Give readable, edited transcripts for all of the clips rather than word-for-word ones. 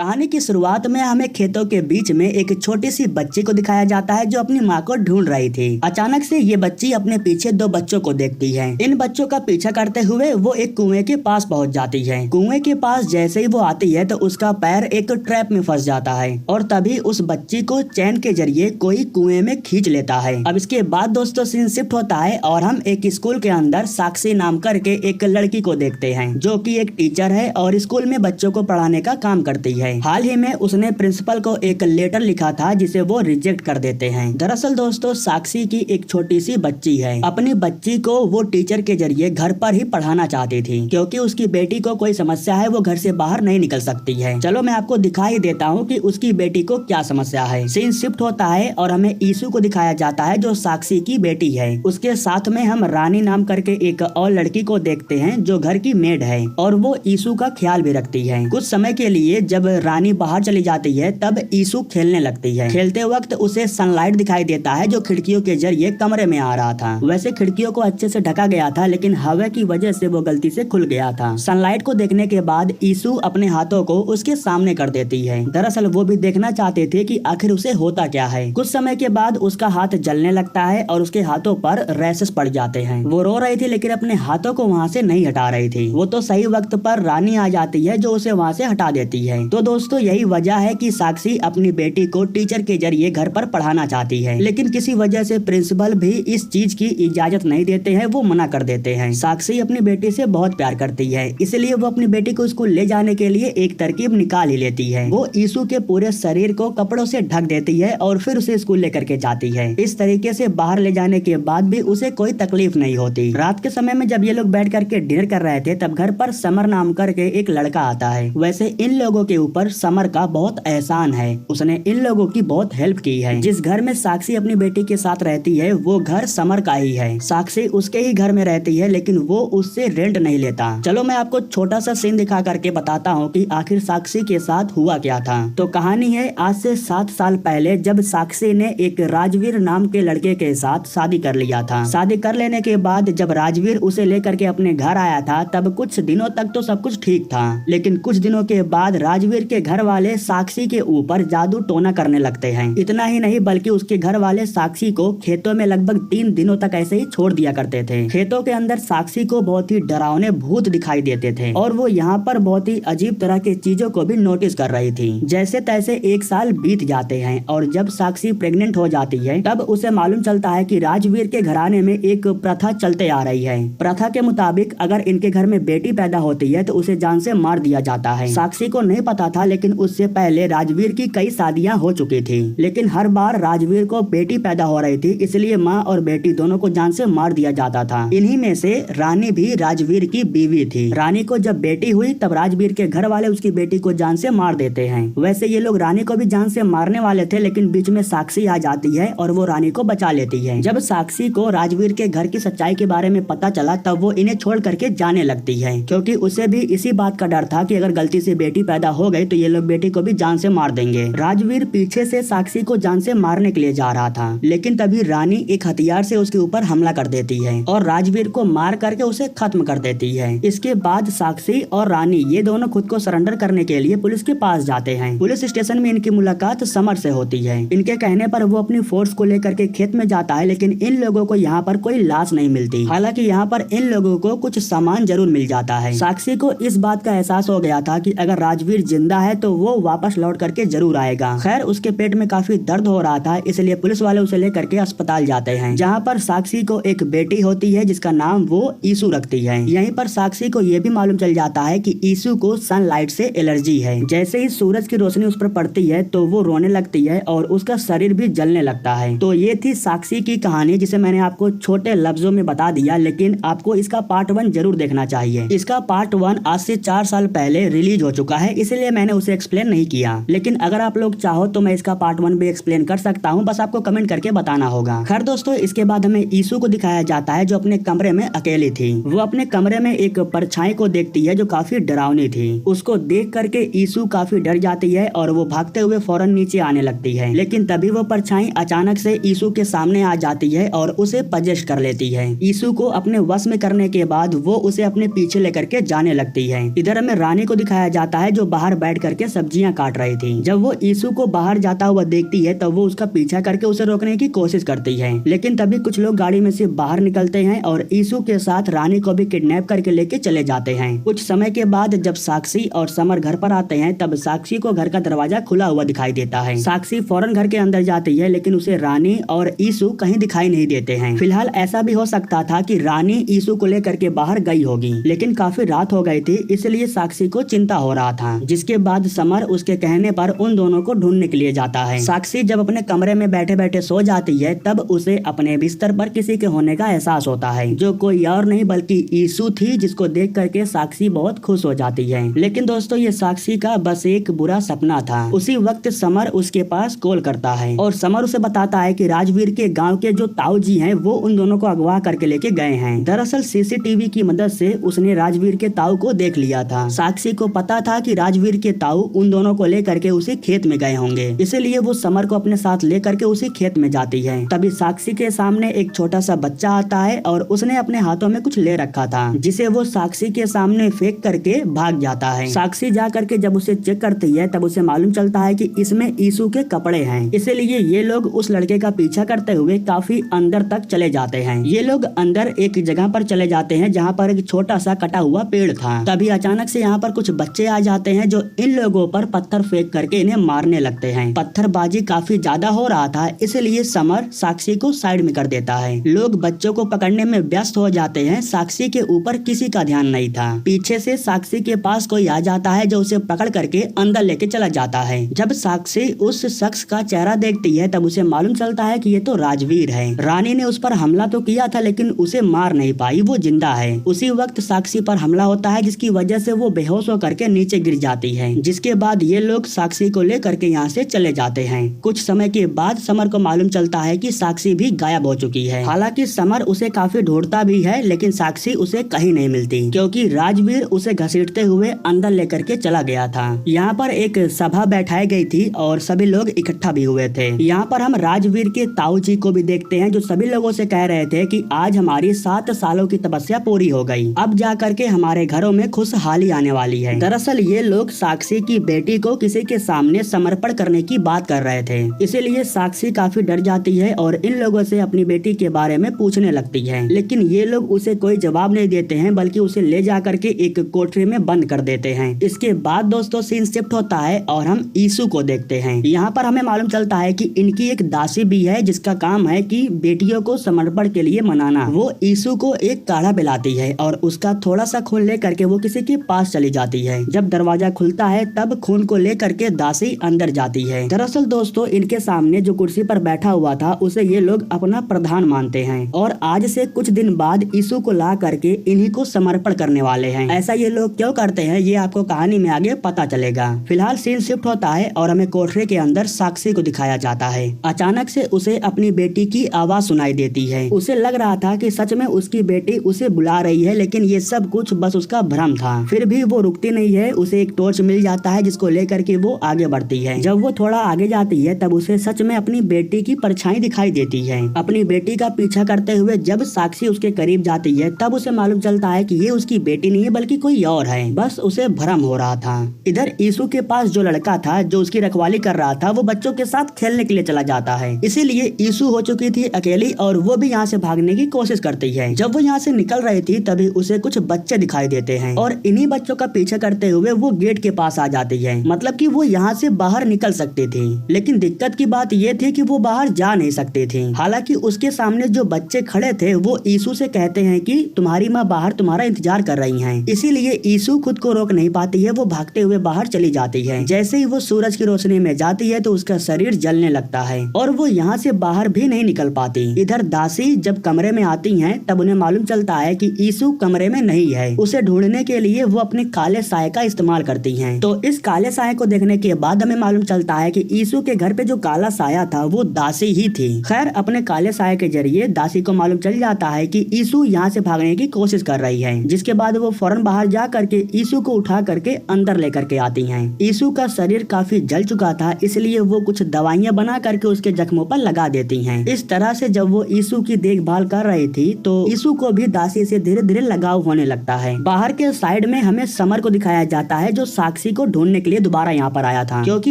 कहानी की शुरुआत में हमें खेतों के बीच में एक छोटी सी बच्ची को दिखाया जाता है जो अपनी माँ को ढूंढ रही थी। अचानक से ये बच्ची अपने पीछे दो बच्चों को देखती है। इन बच्चों का पीछा करते हुए वो एक कुएं के पास पहुंच जाती है। कुएं के पास जैसे ही वो आती है तो उसका पैर एक ट्रैप में फंस जाता है और तभी उस बच्ची को चैन के जरिए कोई कुएं में खींच लेता है। अब इसके बाद दोस्तों सीन शिफ्ट होता है और हम एक स्कूल के अंदर साक्षी नाम करके एक लड़की को देखते हैं जो कि एक टीचर है और स्कूल में बच्चों को पढ़ाने का काम करती है। हाल ही में उसने प्रिंसिपल को एक लेटर लिखा था जिसे वो रिजेक्ट कर देते हैं। दरअसल दोस्तों साक्षी की एक छोटी सी बच्ची है। अपनी बच्ची को वो टीचर के जरिए घर पर ही पढ़ाना चाहती थी क्योंकि उसकी बेटी को कोई समस्या है, वो घर से बाहर नहीं निकल सकती है। चलो मैं आपको दिखा ही देता हूँ कि उसकी बेटी को क्या समस्या है। सीन शिफ्ट होता है और हमें ईशु को दिखाया जाता है जो साक्षी की बेटी है। उसके साथ में हम रानी नाम करके एक और लड़की को देखते हैं जो घर की मेड है और वो ईशु का ख्याल भी रखती है। कुछ समय के लिए जब रानी बाहर चली जाती है तब ईशु खेलने लगती है। खेलते वक्त उसे सनलाइट दिखाई देता है जो खिड़कियों के जरिए कमरे में आ रहा था। वैसे खिड़कियों को अच्छे से ढका गया था लेकिन हवा की वजह से वो गलती से खुल गया था। सनलाइट को देखने के बाद ईशु अपने हाथों को उसके सामने कर देती है। दरअसल वो भी देखना चाहते थे कि आखिर उसे होता क्या है। कुछ समय के बाद उसका हाथ जलने लगता है और उसके हाथों पर रैशेस पड़ जाते हैं। वो रो रही थी लेकिन अपने हाथों को वहाँ से नहीं हटा रही थी। वो तो सही वक्त पर रानी आ जाती है जो उसे वहाँ से हटा देती है। तो दोस्तों यही वजह है कि साक्षी अपनी बेटी को टीचर के जरिए घर पर पढ़ाना चाहती है लेकिन किसी वजह से प्रिंसिपल भी इस चीज की इजाजत नहीं देते हैं, वो मना कर देते हैं। साक्षी अपनी बेटी से बहुत प्यार करती है इसलिए वो अपनी बेटी को स्कूल ले जाने के लिए एक तरकीब निकाल ही लेती है। वो ईशु के पूरे शरीर को कपड़ों से ढक देती है और फिर उसे स्कूल लेकर के जाती है। इस तरीके से बाहर ले जाने के बाद भी उसे कोई तकलीफ नहीं होती। रात के समय में जब ये लोग बैठ करके डिनर कर रहे थे तब घर पर समर नाम करके एक लड़का आता है। वैसे इन लोगों के ऊपर समर का बहुत एहसान है, उसने इन लोगों की बहुत हेल्प की है। जिस घर में साक्षी अपनी बेटी के साथ रहती है वो घर समर का ही है। साक्षी उसके ही घर में रहती है लेकिन वो उससे रेंट नहीं लेता। चलो मैं आपको छोटा सा सीन दिखा करके बताता हूँ कि आखिर साक्षी के साथ हुआ क्या था। तो कहानी है आज से 7 साल पहले जब साक्षी ने एक राजवीर नाम के लड़के के साथ शादी कर लिया था। शादी कर लेने के बाद जब राजवीर उसे लेकर के अपने घर आया था तब कुछ दिनों तक तो सब कुछ ठीक था लेकिन कुछ दिनों के बाद राजवीर के घर वाले साक्षी के ऊपर जादू टोना करने लगते हैं। इतना ही नहीं बल्कि उसके घर वाले साक्षी को खेतों में लगभग 3 दिनों तक ऐसे ही छोड़ दिया करते थे। खेतों के अंदर साक्षी को बहुत ही डरावने भूत दिखाई देते थे और वो यहाँ पर बहुत ही अजीब तरह की चीजों को भी नोटिस कर रही थी। जैसे तैसे 1 साल बीत जाते हैं और जब साक्षी प्रेग्नेंट हो जाती है तब उसे मालूम चलता है कि राजवीर के घराने में एक प्रथा चलते आ रही है। प्रथा के मुताबिक अगर इनके घर में बेटी पैदा होती है तो उसे जान से मार दिया जाता है। साक्षी को नहीं पता था लेकिन उससे पहले राजवीर की कई शादियां हो चुकी थी लेकिन हर बार राजवीर को बेटी पैदा हो रही थी इसलिए माँ और बेटी दोनों को जान से मार दिया जाता था। इन्हीं में से रानी भी राजवीर की बीवी थी। रानी को जब बेटी हुई तब राजवीर के घर वाले उसकी बेटी को जान से मार देते हैं। वैसे ये लोग रानी को भी जान से मारने वाले थे लेकिन बीच में साक्षी आ जाती है और वो रानी को बचा लेती है। जब साक्षी को राजवीर के घर की सच्चाई के बारे में पता चला तब वो इन्हें छोड़ करके जाने लगती है क्योंकि उसे भी इसी बात का डर था कि अगर गलती से बेटी पैदा हो गई तो ये लोग बेटी को भी जान से मार देंगे। राजवीर पीछे से साक्षी को जान से मारने के लिए जा रहा था लेकिन तभी रानी एक हथियार से उसके ऊपर हमला कर देती है और राजवीर को मार करके उसे खत्म कर देती है। इसके बाद साक्षी और रानी ये दोनों खुद को सरेंडर करने के लिए पुलिस के पास जाते हैं। पुलिस स्टेशन में इनकी मुलाकात समर से होती है। इनके कहने पर वो अपनी फोर्स को लेकर के खेत में जाता है लेकिन इन लोगों को यहाँ पर कोई लाश नहीं मिलती। हालांकि यहाँ पर इन लोगों को कुछ सामान जरूर मिल जाता है। साक्षी को इस बात का एहसास हो गया था कि अगर राजवीर जिंदा है तो वो वापस लौट करके जरूर आएगा। खैर उसके पेट में काफी दर्द हो रहा था इसलिए पुलिस वाले उसे लेकर के अस्पताल जाते हैं जहाँ पर साक्षी को एक बेटी होती है जिसका नाम वो ईशु रखती है। यहीं पर साक्षी को ये भी मालूम चल जाता है कि ईशु को सनलाइट से एलर्जी है। जैसे ही सूरज की रोशनी उस पर पड़ती है तो वो रोने लगती है और उसका शरीर भी जलने लगता है। तो ये थी साक्षी की कहानी जिसे मैंने आपको छोटे लफ्जों में बता दिया लेकिन आपको इसका पार्ट 1 जरूर देखना चाहिए। इसका पार्ट 1 आज से 4 साल पहले रिलीज हो चुका है इसलिए मैंने उसे एक्सप्लेन नहीं किया लेकिन अगर आप लोग चाहो तो मैं इसका पार्ट 1 भी एक्सप्लेन कर सकता हूँ, बस आपको कमेंट करके बताना होगा। खैर दोस्तों इसके बाद हमें ईशु को दिखाया जाता है जो अपने कमरे में अकेली थी। वो अपने कमरे में एक परछाई को देखती है जो काफी डरावनी थी। उसको देख करके ईशु काफी डर जाती है और वो भागते हुए फौरन नीचे आने लगती है लेकिन तभी वो परछाई अचानक से ईशु के सामने आ जाती है और उसे पजेस्ट कर लेती है। ईशु को अपने वश में करने के बाद वो उसे अपने पीछे लेकर के जाने लगती है। इधर हमें रानी को दिखाया जाता है जो बाहर बैठ करके सब्जियां काट रही थी। जब वो यीशु को बाहर जाता हुआ देखती है तब वो उसका पीछा करके उसे रोकने की कोशिश करती है, लेकिन तभी कुछ लोग गाड़ी में से बाहर निकलते हैं और यीशु के साथ रानी को भी किडनैप करके लेके चले जाते हैं। कुछ समय के बाद जब साक्षी और समर घर पर आते हैं तब साक्षी को घर का दरवाजा खुला हुआ दिखाई देता है। साक्षी फौरन घर के अंदर जाती है, लेकिन उसे रानी और यीशु कहीं दिखाई नहीं देते हैं। फिलहाल ऐसा भी हो सकता था कि रानी यीशु को लेकर के बाहर गई होगी, लेकिन काफी रात हो गई थी, इसलिए साक्षी को चिंता हो रहा था। जिसके बाद समर उसके कहने पर उन दोनों को ढूंढने के लिए जाता है। साक्षी जब अपने कमरे में बैठे बैठे सो जाती है तब उसे अपने बिस्तर पर किसी के होने का एहसास होता है, जो कोई और नहीं बल्कि यीशु थी, जिसको देख करके साक्षी बहुत खुश हो जाती है। लेकिन दोस्तों ये साक्षी का बस एक बुरा सपना था। उसी वक्त समर उसके पास कॉल करता है और समर उसे बताता है कि राजवीर के गांव के जो ताऊ जी हैं वो उन दोनों को अगवा करके लेके गए हैं। दरअसल सीसीटीवी की मदद से उसने राजवीर के ताऊ को देख लिया था। साक्षी को पता था कि राजवीर के ताऊ उन दोनों को लेकर के उसी खेत में गए होंगे, इसीलिए वो समर को अपने साथ लेकर के उसी खेत में जाती है। तभी साक्षी के सामने एक छोटा सा बच्चा आता है और उसने अपने हाथों में कुछ ले रखा था, जिसे वो साक्षी के सामने फेंक करके भाग जाता है। साक्षी जा करके जब उसे चेक करती है तब उसे मालूम चलता है कि इसमें यीशु के कपड़े हैं, इसीलिए ये लोग उस लड़के का पीछा करते हुए काफी अंदर तक चले जाते हैं। ये लोग अंदर एक जगह पर चले जाते हैं जहाँ पर एक छोटा सा कटा हुआ पेड़ था। तभी अचानक से यहाँ पर कुछ बच्चे आ जाते हैं जो इन लोगों पर पत्थर फेंक करके इन्हें मारने लगते हैं। पत्थरबाजी काफी ज्यादा हो रहा था, इसलिए समर साक्षी को साइड में कर देता है। लोग बच्चों को पकड़ने में व्यस्त हो जाते हैं। साक्षी के ऊपर किसी का ध्यान नहीं था। पीछे से साक्षी के पास कोई आ जाता है जो उसे पकड़ करके अंदर लेके चला जाता है। जब साक्षी उस शख्स का चेहरा देखती है तब उसे मालूम चलता है कि ये तो राजवीर है। रानी ने उस पर हमला तो किया था लेकिन उसे मार नहीं पाई, वो जिंदा है। उसी वक्त साक्षी पर हमला होता है जिसकी वजह से वो बेहोश होकर के नीचे गिर जाती है। जिसके बाद ये लोग साक्षी को लेकर के यहाँ से चले जाते हैं। कुछ समय के बाद समर को मालूम चलता है कि साक्षी भी गायब हो चुकी है। हालांकि समर उसे काफी ढूंढता भी है लेकिन साक्षी उसे कहीं नहीं मिलती, क्योंकि राजवीर उसे घसीटते हुए अंदर लेकर के चला गया था। यहाँ पर एक सभा बैठाई गई थी और सभी लोग इकट्ठा भी हुए थे। यहाँ पर हम राजवीर के ताऊ जी को भी देखते हैं जो सभी लोगों से कह रहे थे कि आज हमारी 7 सालों की तपस्या पूरी हो गई, अब जा करके हमारे घरों में खुशहाली आने वाली है। दरअसल ये लोग साक्षी की बेटी को किसी के सामने समर्पण करने की बात कर रहे थे, इसीलिए साक्षी काफी डर जाती है और इन लोगों से अपनी बेटी के बारे में पूछने लगती है। लेकिन ये लोग उसे कोई जवाब नहीं देते हैं, बल्कि उसे ले जा करके एक कोठरी में बंद कर देते हैं। इसके बाद दोस्तों सीन शिफ्ट होता है और हम यीशु को देखते हैं। यहाँ पर हमें मालूम चलता है कि इनकी एक दासी भी है जिसका काम है कि बेटियों को समर्पण के लिए मनाना। वो यीशु को एक काढ़ा पिलाती है और उसका थोड़ा सा खून ले करके वो किसी के पास चली जाती है। जब दरवाजा खुलता है तब खून को ले करके दासी अंदर जाती है। दरअसल दोस्तों इनके सामने जो कुर्सी पर बैठा हुआ था उसे ये लोग अपना प्रधान मानते हैं और आज से कुछ दिन बाद यीशु को ला करके इन्हीं को समर्पण करने वाले हैं। ऐसा ये लोग क्यों करते हैं ये आपको कहानी में आगे पता चलेगा। फिलहाल सीन शिफ्ट होता है और हमें कोठरी के अंदर साक्षी को दिखाया जाता है। अचानक से उसे अपनी बेटी की आवाज सुनाई देती है। उसे लग रहा था कि सच में उसकी बेटी उसे बुला रही है, लेकिन ये सब कुछ बस उसका भ्रम था। फिर भी वो रुकती नहीं है। उसे एक टॉर्च मिल जाता है जिसको लेकर के वो आगे बढ़ती है। जब वो थोड़ा आगे जाती है तब उसे सच में अपनी बेटी की परछाई दिखाई देती है। अपनी बेटी का पीछा करते हुए जब साक्षी उसके करीब जाती है तब उसे मालूम चलता है कि ये उसकी बेटी नहीं है बल्कि कोई और है, बस उसे भ्रम हो रहा था। इधर यीशु के पास जो लड़का था जो उसकी रखवाली कर रहा था वो बच्चों के साथ खेलने के लिए चला जाता है, इसीलिए यीशु हो चुकी थी अकेली और वो भी यहाँ से भागने की कोशिश करती है। जब वो यहाँ से निकल रही थी तभी उसे कुछ बच्चे दिखाई देते हैं और इन्हीं बच्चों का पीछा करते हुए वो गेट के पास आ जाती है। मतलब कि वो यहाँ से बाहर निकल सकती थी, लेकिन दिक्कत की बात ये थी कि वो बाहर जा नहीं सकती थी। हालांकि उसके सामने जो बच्चे खड़े थे वो यीशु से कहते हैं कि तुम्हारी माँ बाहर तुम्हारा इंतजार कर रही हैं। इसीलिए यीशु खुद को रोक नहीं पाती है, वो भागते हुए बाहर चली जाती है। जैसे ही वो सूरज की रोशनी में जाती है तो उसका शरीर जलने लगता है और वो यहाँ से बाहर भी नहीं निकल पाती। इधर दासी जब कमरे में आती हैं तब उन्हें मालूम चलता है कि यीशु कमरे में नहीं है। उसे ढूंढने के लिए वो अपने काले साये का इस्तेमाल करती हैं। तो इस काले साये को देखने के बाद हमें मालूम चलता है कि यीशु के घर पे जो काला साया था वो दासी ही थी। खैर अपने काले साये के जरिए दासी को मालूम चल जाता है कि यीशु यहाँ से भागने की कोशिश कर रही है, जिसके बाद वो फौरन बाहर जा करके यीशु को उठा करके अंदर लेकर के आती हैं। यीशु का शरीर काफी जल चुका था, इसलिए वो कुछ दवाइयाँ बना करके उसके जख्मों पर लगा देती हैं। इस तरह से जब वो यीशु की देखभाल कर रही थी तो यीशु को भी दासी से धीरे धीरे लगाव होने लगता है। बाहर के साइड में हमें समर को दिखाया जाता है जो साक्षी को ढूंढने के लिए दोबारा यहाँ पर आया था, क्योंकि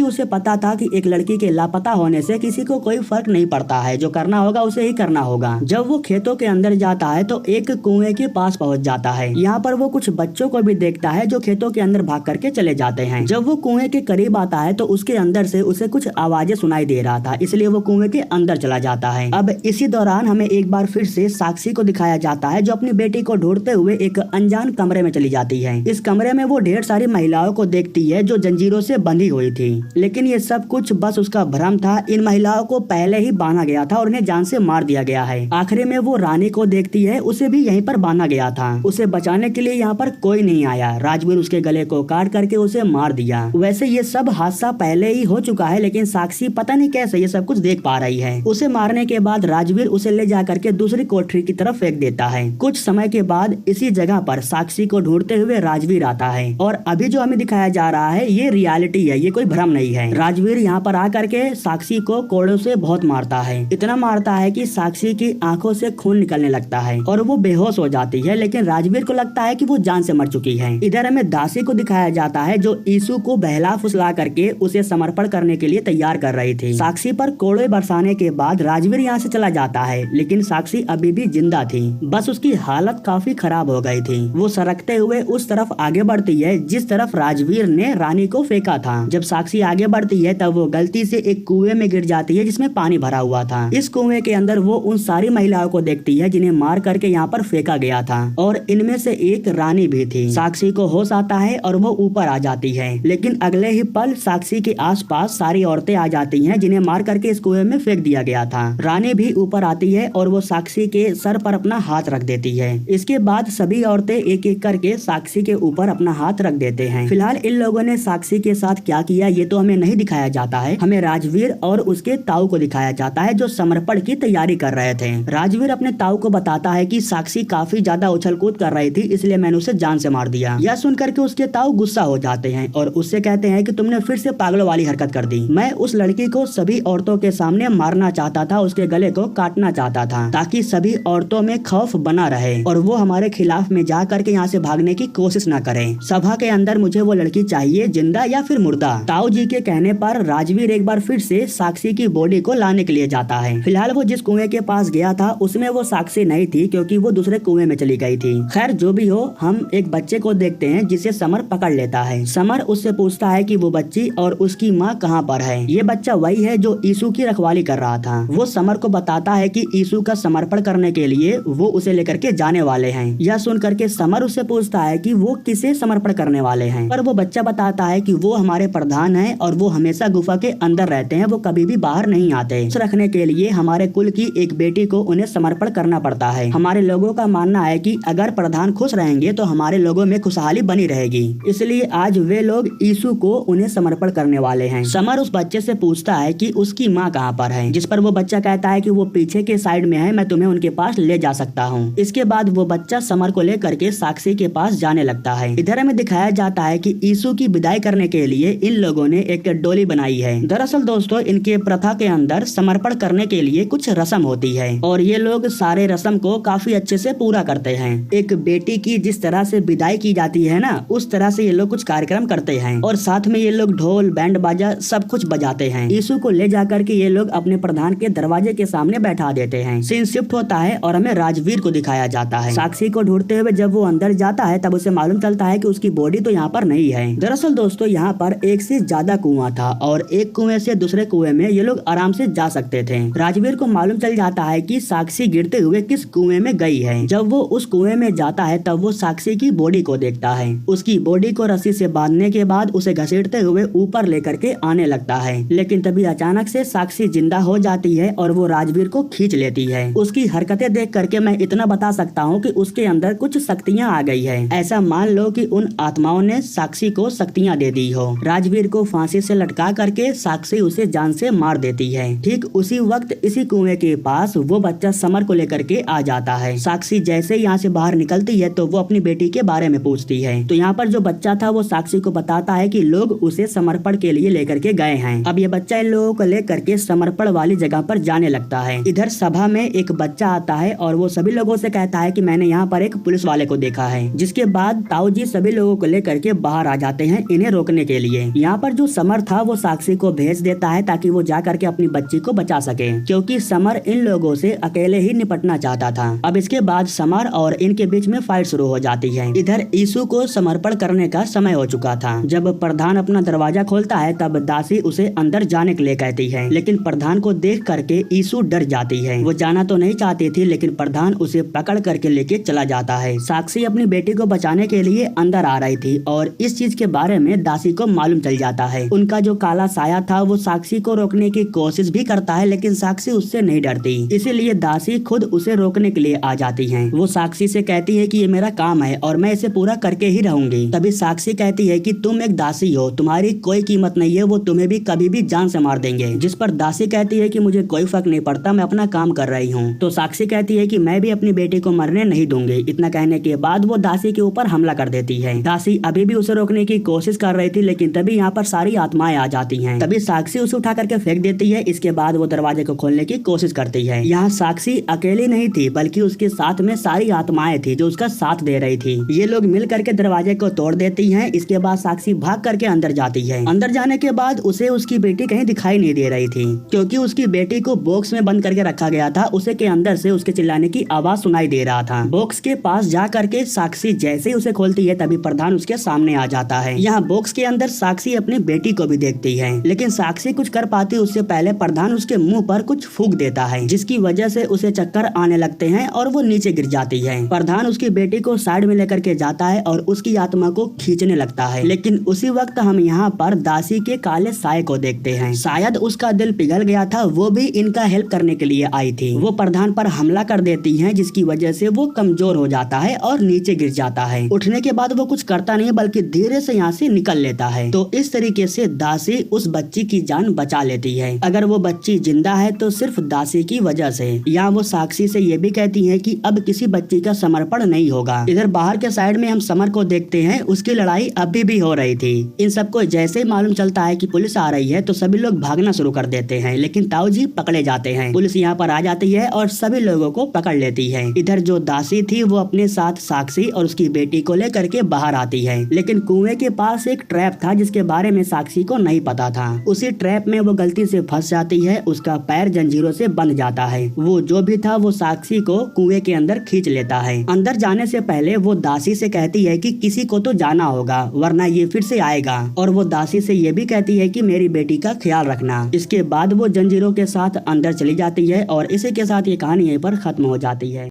उसे पता था कि एक लड़की के लापता होने से किसी को कोई फर्क नहीं पड़ता है, जो करना होगा उसे ही करना होगा। जब वो खेतों के अंदर जाता है तो एक कुएं के पास पहुंच जाता है। यहाँ पर वो कुछ बच्चों को भी देखता है जो खेतों के अंदर भाग करके चले जाते हैं। जब वो कुएं के करीब आता है तो उसके अंदर से उसे कुछ आवाजें सुनाई दे रहा था, इसलिए वो कुएं के अंदर चला जाता है। अब इसी दौरान हमें एक बार फिर से साक्षी को दिखाया जाता है, जो अपनी बेटी को ढूंढते हुए एक अनजान कमरे में चली जाती है। इस कमरे में वो ढेर सारी महिलाओं को देखती है जो जंजीरों से बंधी हुई थी, लेकिन ये सब कुछ बस उसका भ्रम था। इन महिलाओं को पहले ही बांधा गया था और उन्हें जान से मार दिया गया है। आखिरी में वो रानी को देखती है, उसे भी यहीं पर बांधा गया था। उसे बचाने के लिए यहाँ पर कोई नहीं आया। राजवीर उसके गले को काट करके उसे मार दिया। वैसे ये सब हादसा पहले ही हो चुका है, लेकिन साक्षी पता नहीं कैसे ये सब कुछ देख पा रही है। उसे मारने के बाद राजवीर उसे ले जा करके दूसरी कोठरी की तरफ फेंक देता है। कुछ समय के बाद इसी जगह पर साक्षी को ढूंढते हुए राजवीर आता है, और अभी जो हमें दिखाया जा रहा है ये रियलिटी है, ये कोई भ्रम नहीं है। राजवीर यहाँ पर आकर के साक्षी को कोड़ों से बहुत मारता है, इतना मारता है कि साक्षी की आंखों से खून निकलने लगता है और वो बेहोश हो जाती है, लेकिन राजवीर को लगता है कि वो जान से मर चुकी है। इधर हमें दासी को दिखाया जाता है, जो यीशु को बहला फुसला करके उसे समर्पण करने के लिए तैयार कर रही थी। साक्षी पर कोड़े बरसाने के बाद राजवीर यहाँ से चला जाता है, लेकिन साक्षी अभी भी जिंदा थी, बस उसकी हालत काफी खराब हो गई थी। वो सरकते हुए उस तरफ आगे बढ़ती है जिस तरफ राजवीर ने रानी को फेंका था। जब साक्षी आगे बढ़ती है तब वो गलती से एक कुएं में गिर जाती है जिसमें पानी भरा हुआ था। इस कुएं के अंदर वो उन सारी महिलाओं को देखती है जिन्हें मार करके यहाँ पर फेंका गया था, और इनमें से एक रानी भी थी। साक्षी को होश आता है और वो ऊपर आ जाती है, लेकिन अगले ही पल साक्षी के आसपास सारी औरतें आ जाती हैं जिन्हें मार करके इस कुएं में फेंक दिया गया था। रानी भी ऊपर आती है और वो साक्षी के सर पर अपना हाथ रख देती है। इसके बाद सभी औरतें एक एक करके साक्षी के ऊपर अपना हाथ रख देते हैं। फिलहाल इन लोगों ने साक्षी के साथ क्या किया ये तो हमें नहीं दिखाया जाता है। हमें राजवीर और उसके ताऊ को दिखाया जाता है जो समर्पण की तैयारी कर रहे थे। राजवीर अपने ताऊ को बताता है कि साक्षी काफी ज्यादा उछल कूद कर रही थी, इसलिए मैंने उसे जान से मार दिया। यह सुनकर के उसके ताऊ गुस्सा हो जाते हैं और उससे कहते हैं कि तुमने फिर से पागलों वाली हरकत कर दी। मैं उस लड़की को सभी औरतों के सामने मारना चाहता था, उसके गले को काटना चाहता था, ताकि सभी औरतों में खौफ बना रहे और वो हमारे खिलाफ में जा करके यहाँ से भागने की कोशिश न करें। सभा के अंदर मुझे वो लड़की चाहिए, जिंदा या फिर मुर्दा। ताऊ जी के कहने पर राजवीर एक बार फिर से साक्षी की बॉडी को लाने के लिए जाता है। फिलहाल वो जिस कुएं के पास गया था उसमें वो साक्षी नहीं थी, क्योंकि वो दूसरे कुएं में चली गई थी। खैर जो भी हो, हम एक बच्चे को देखते हैं जिसे समर पकड़ लेता है। समर उससे पूछता है कि वो बच्ची और उसकी माँ कहाँ पर है। ये बच्चा वही है जो यीशु की रखवाली कर रहा था। वो समर को बताता है कि यीशु का समर्पण करने के लिए वो उसे लेकर के जाने वाले हैं। यह सुन करके समर उससे पूछता है कि वो किसे समर्पण करने वाले हैं, पर वो बच्चा बताता है कि वो हमारे प्रधान हैं और वो हमेशा गुफा के अंदर रहते हैं, वो कभी भी बाहर नहीं आते। खुश रखने के लिए हमारे कुल की एक बेटी को उन्हें समर्पण करना पड़ता है। हमारे लोगों का मानना है कि अगर प्रधान खुश रहेंगे तो हमारे लोगों में खुशहाली बनी रहेगी, इसलिए आज वे लोग यीशु को उन्हें समर्पण करने वाले हैं। समर उस बच्चे से पूछता है कि उसकी माँ कहाँ पर है, जिस पर वो बच्चा कहता है कि वो पीछे के साइड में है, मैं तुम्हें उनके पास ले जा सकता हूँ। इसके बाद वो बच्चा समर को लेकर के साक्षी के पास जाने लगता है। इधर हमें दिखाया जाता है कि यीशु की विदाई करने के लिए इन लोगों ने एक डोली बनाई है। दरअसल दोस्तों, इनके प्रथा के अंदर समर्पण करने के लिए कुछ रस्म होती है और ये लोग सारे रस्म को काफी अच्छे से पूरा करते हैं। एक बेटी की जिस तरह से विदाई की जाती है ना, उस तरह से ये लोग कुछ कार्यक्रम करते हैं और साथ में ये लोग ढोल बैंड बाजा सब कुछ बजाते हैं। यीशु को ले जाकर के ये लोग अपने प्रधान के दरवाजे के सामने बैठा देते हैं। सीन शिफ्ट होता है और हमें राजवीर को दिखाया जाता है। साक्षी को ढूंढते हुए जब वो अंदर जाता है तब उसे मालूम चलता है कि उसकी बॉडी तो यहाँ पर नहीं है। दरअसल दोस्तों, यहाँ पर एक से ज्यादा कुआं था और एक कुएं से दूसरे कुएं में ये लोग आराम से जा सकते थे। राजवीर को मालूम चल जाता है कि साक्षी गिरते हुए किस कुएं में गई है। जब वो उस कुएं में जाता है तब वो साक्षी की बॉडी को देखता है। उसकी बॉडी को रस्सी से बांधने के बाद उसे घसीटते हुए ऊपर लेकर के आने लगता है, लेकिन तभी अचानक से साक्षी जिंदा हो जाती है और वो राजवीर को खींच लेती है। उसकी हरकतें देख करके मैं इतना बता सकता हूँ कि उसके अंदर कुछ शक्तियाँ आ गई है। ऐसा मान लो कि उन आत्माओं ने साक्षी को शक्तियाँ दे दी हो। राजवीर को फांसी से लटका करके साक्षी उसे जान से मार देती है। ठीक उसी वक्त इसी कुएं के पास वो बच्चा समर को लेकर के आ जाता है। साक्षी जैसे यहाँ से बाहर निकलती है तो वो अपनी बेटी के बारे में पूछती है, तो यहाँ पर जो बच्चा था वो साक्षी को बताता है कि लोग उसे समर्पण के लिए लेकर के गए हैं। अब ये बच्चा इन लोगों को लेकर के समर्पण वाली जगह पर जाने लगता है। इधर सभा में एक बच्चा आता है और वो सभी लोगों से कहता है कि मैंने यहाँ पर एक पुलिस वाले को देखा है। जिसके बाद ताऊ जी सभी लोगों को लेकर के बाहर आ जाते हैं इन्हें रोकने के लिए। यहाँ पर जो समर था वो साक्षी को भेज देता है ताकि वो जा करके अपनी बच्ची को बचा सके, क्योंकि समर इन लोगों से अकेले ही निपटना चाहता था। अब इसके बाद समर और इनके बीच में फाइट शुरू हो जाती है। इधर ईशु को समर्पण करने का समय हो चुका था। जब प्रधान अपना दरवाजा खोलता है तब दासी उसे अंदर जाने के लिए कहती है, लेकिन प्रधान को देख करके ईशु डर जाती है। वो जाना तो नहीं चाहती थी, लेकिन प्रधान उसे पकड़ करके लेके चला जाता है। साक्षी अपनी बेटी को बचाने के लिए अंदर आ रही थी और इस चीज के बारे में दासी को मालूम चल जाता है। उनका जो काला साया था वो साक्षी को रोकने की कोशिश भी करता है, लेकिन साक्षी उससे नहीं डरती, इसीलिए दासी खुद उसे रोकने के लिए आ जाती है। वो साक्षी से कहती है कि ये मेरा काम है और मैं इसे पूरा करके ही रहूंगी। तभी साक्षी कहती है कि तुम एक दासी हो, तुम्हारी कोई कीमत नहीं है, वो तुम्हें भी कभी भी जान से मार देंगे। जिस पर दासी कहती है कि मुझे कोई फर्क नहीं पड़ता, मैं अपना काम कर रही हूँ। तो साक्षी कहती है कि मैं भी अपनी बेटी को मरने नहीं दूंगी। इतना कहने के बाद वो दासी के ऊपर हमला कर देती है। दासी अभी भी उसे रोकने की कोशिश कर रही थी, लेकिन तभी यहाँ पर सारी आत्माएं आ जाती हैं। तभी साक्षी उसे उठा करके फेंक देती है। इसके बाद वो दरवाजे को खोलने की कोशिश करती है। यहाँ साक्षी अकेली नहीं थी, बल्कि उसके साथ में सारी आत्माएं थी जो उसका साथ दे रही थी। ये लोग मिल करके दरवाजे को तोड़ देती हैं। इसके बाद साक्षी भाग करके अंदर जाती है। अंदर जाने के बाद उसे उसकी बेटी कहीं दिखाई नहीं दे रही थी, क्योंकि उसकी बेटी को बॉक्स में बंद करके रखा गया था। उसे के अंदर से उसके चिल्लाने की आवाज सुनाई दे रहा था। बॉक्स के पास जा करके साक्षी जैसे ही उसे खोलती है तभी प्रधान उसके सामने आ जाता है। यहाँ बॉक्स के अंदर साक्षी अपनी बेटी को भी देखती है, लेकिन साक्षी कुछ कर पाती उससे पहले प्रधान उसके मुंह पर कुछ फूंक देता है, जिसकी वजह से उसे चक्कर आने लगते हैं और वो नीचे गिर जाती है। प्रधान उसकी बेटी को साइड में लेकर के जाता है और उसकी आत्मा को खींचने लगता है, लेकिन उसी वक्त हम यहाँ पर दासी के काले साये को देखते हैं। शायद उसका दिल पिघल गया था, वो भी इनका हेल्प करने के लिए आई थी। वो प्रधान पर हमला कर देती है, जिसकी वजह से वो कमजोर हो जाता है और नीचे गिर जाता है। उठने के बाद वो कुछ करता नहीं, बल्कि धीरे से यहाँ से निकल लेता है। तो इस तरीके से दासी उस बच्ची की जान बचा लेती है। अगर वो बच्ची जिंदा है तो सिर्फ दासी की वजह से। यहाँ वो साक्षी से ये भी कहती है कि अब किसी बच्ची का समर्पण नहीं होगा। इधर बाहर के साइड में हम समर को देखते हैं, उसकी लड़ाई अभी भी हो रही थी। इन सबको जैसे ही मालूम चलता है कि पुलिस आ रही है तो सभी लोग भागना शुरू कर देते हैं, लेकिन ताऊ जी पकड़े जाते हैं। पुलिस यहाँ पर आ जाती है और सभी लोगों को पकड़ लेती है। इधर जो दासी थी वो अपने साथ साक्षी और उसकी बेटी को लेकर के बाहर आती है, लेकिन कुएं के पास एक ट्रैप था जिसके बारे में साक्षी को नहीं पता था। उसी ट्रैप में वो गलती से फंस जाती है, उसका पैर जंजीरों से बंध जाता है। वो जो भी था वो साक्षी को कुएं के अंदर खींच लेता है। अंदर जाने से पहले वो दासी से कहती है कि किसी को तो जाना होगा वरना ये फिर से आएगा, और वो दासी से ये भी कहती है कि मेरी बेटी का ख्याल रखना। इसके बाद वो जंजीरों के साथ अंदर चली जाती है और इसी के साथ ये कहानी यहीं पर खत्म हो जाती है।